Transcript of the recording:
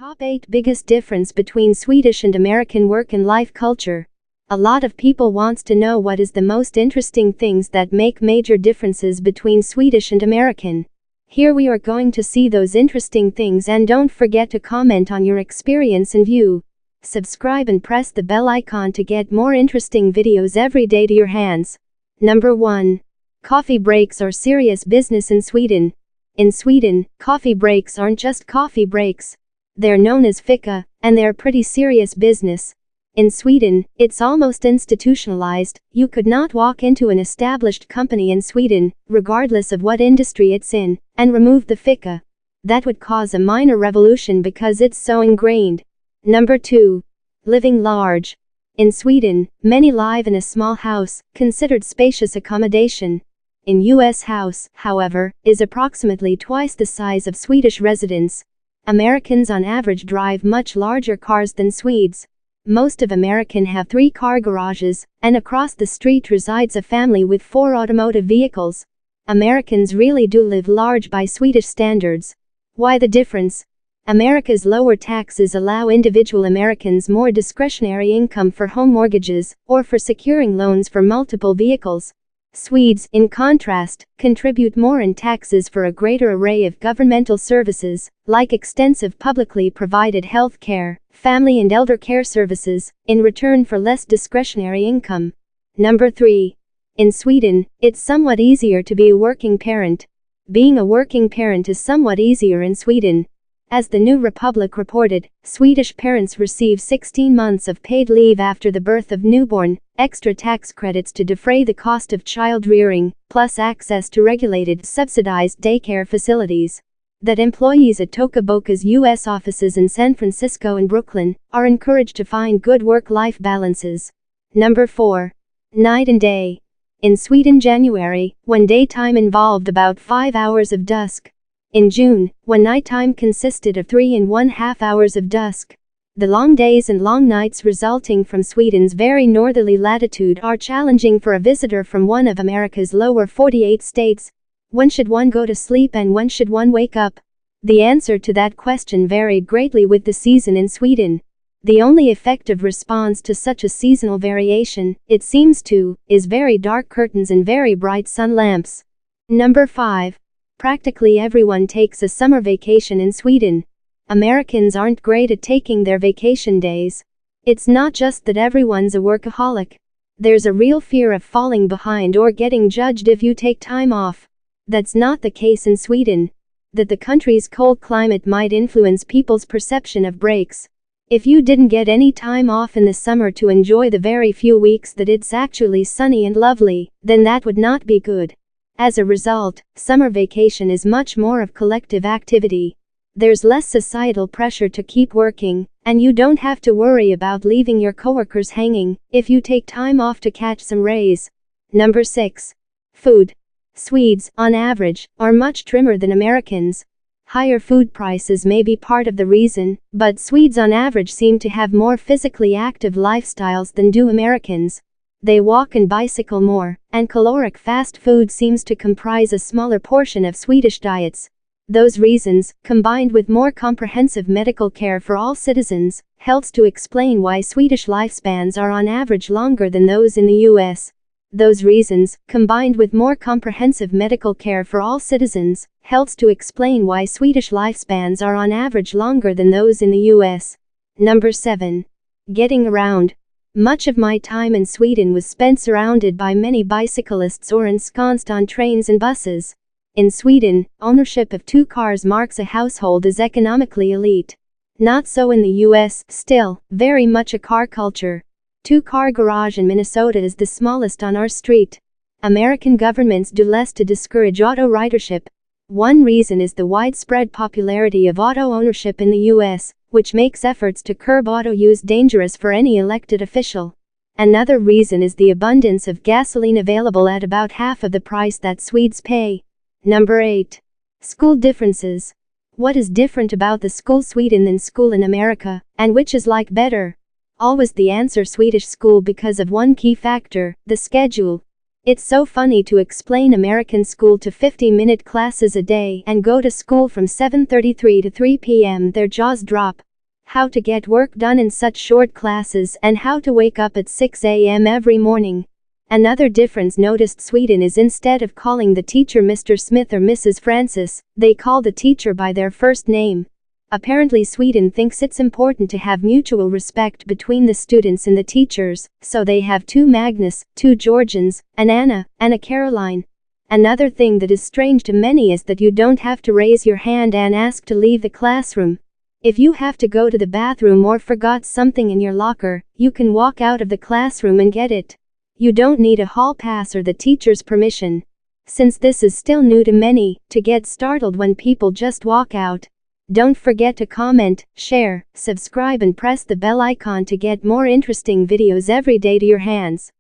Top 8 biggest difference between Swedish and American work and life culture. A lot of people wants to know what is the most interesting things that make major differences between Swedish and American. Here we are going to see those interesting things, and don't forget to comment on your experience and view. Subscribe and press the bell icon to get more interesting videos every day to your hands. Number 1. Coffee breaks are serious business in Sweden. In Sweden, coffee breaks aren't just coffee breaks. They're known as fika, and they're pretty serious business. In Sweden, it's almost institutionalized. You could not walk into an established company in Sweden, regardless of what industry it's in, and remove the fika. That would cause a minor revolution because it's so ingrained. Number 2. Living large. In Sweden, many live in a small house, considered spacious accommodation. In US house, however, is approximately twice the size of Swedish residence. Americans on average drive much larger cars than Swedes. Most of Americans have 3-car garages, and across the street resides a family with 4 automotive vehicles. Americans really do live large by Swedish standards. Why the difference? America's lower taxes allow individual Americans more discretionary income for home mortgages, or for securing loans for multiple vehicles. Swedes, in contrast, contribute more in taxes for a greater array of governmental services, like extensive publicly provided health care, family and elder care services, in return for less discretionary income. Number 3. In Sweden, it's somewhat easier to be a working parent. Being a working parent is somewhat easier in Sweden. As the New Republic reported, Swedish parents receive 16 months of paid leave after the birth of newborn, extra tax credits to defray the cost of child rearing, plus access to regulated, subsidized daycare facilities. That employees at Tokaboka's U.S. offices in San Francisco and Brooklyn are encouraged to find good work-life balances. Number 4. Night and day. In Sweden, January, when daytime involved about 5 hours of dusk. In June, when nighttime consisted of 3½ hours of dusk. The long days and long nights resulting from Sweden's very northerly latitude are challenging for a visitor from one of America's lower 48 states. When should one go to sleep and when should one wake up? The answer to that question varied greatly with the season in Sweden. The only effective response to such a seasonal variation, it seems to, is very dark curtains and very bright sun lamps. Number 5. Practically everyone takes a summer vacation in Sweden. Americans aren't great at taking their vacation days. It's not just that everyone's a workaholic. There's a real fear of falling behind or getting judged if you take time off. That's not the case in Sweden. That the country's cold climate might influence people's perception of breaks. If you didn't get any time off in the summer to enjoy the very few weeks that it's actually sunny and lovely, then that would not be good. As a result, summer vacation is much more of collective activity. There's less societal pressure to keep working, and you don't have to worry about leaving your coworkers hanging if you take time off to catch some rays. Number 6. Food. Swedes, on average, are much trimmer than Americans. Higher food prices may be part of the reason, but Swedes on average seem to have more physically active lifestyles than do Americans. They walk and bicycle more, and caloric fast food seems to comprise a smaller portion of Swedish diets. Those reasons, combined with more comprehensive medical care for all citizens, helps to explain why Swedish lifespans are on average longer than those in the US. Those reasons, combined with more comprehensive medical care for all citizens, helps to explain why Swedish lifespans are on average longer than those in the US. Number 7. Getting around. Much of my time in Sweden was spent surrounded by many bicyclists or ensconced on trains and buses. In Sweden, ownership of 2 cars marks a household as economically elite. Not so in the US, still, very much a car culture. 2-car garage in Minnesota is the smallest on our street. American governments do less to discourage auto ridership. One reason is the widespread popularity of auto ownership in the US, which makes efforts to curb auto use dangerous for any elected official. Another reason is the abundance of gasoline available at about half of the price that Swedes pay. Number 8. School differences. What is different about the school Sweden than school in America, and which is like better? Always the answer Swedish school because of one key factor, the schedule. It's so funny to explain American school to 50-minute classes a day and go to school from 7:33 to 3 p.m. Their jaws drop. how to get work done in such short classes, and how to wake up at 6 a.m. every morning. Another difference noticed Sweden is instead of calling the teacher Mr. Smith or Mrs. Francis, they call the teacher by their first name. Apparently Sweden thinks it's important to have mutual respect between the students and the teachers, so they have 2 Magnus, 2 Georgians, an Anna, and a Caroline. Another thing that is strange to many is that you don't have to raise your hand and ask to leave the classroom. If you have to go to the bathroom or forgot something in your locker, you can walk out of the classroom and get it. You don't need a hall pass or the teacher's permission. Since this is still new to many, to get startled when people just walk out. Don't forget to comment, share, subscribe and press the bell icon to get more interesting videos every day to your hands.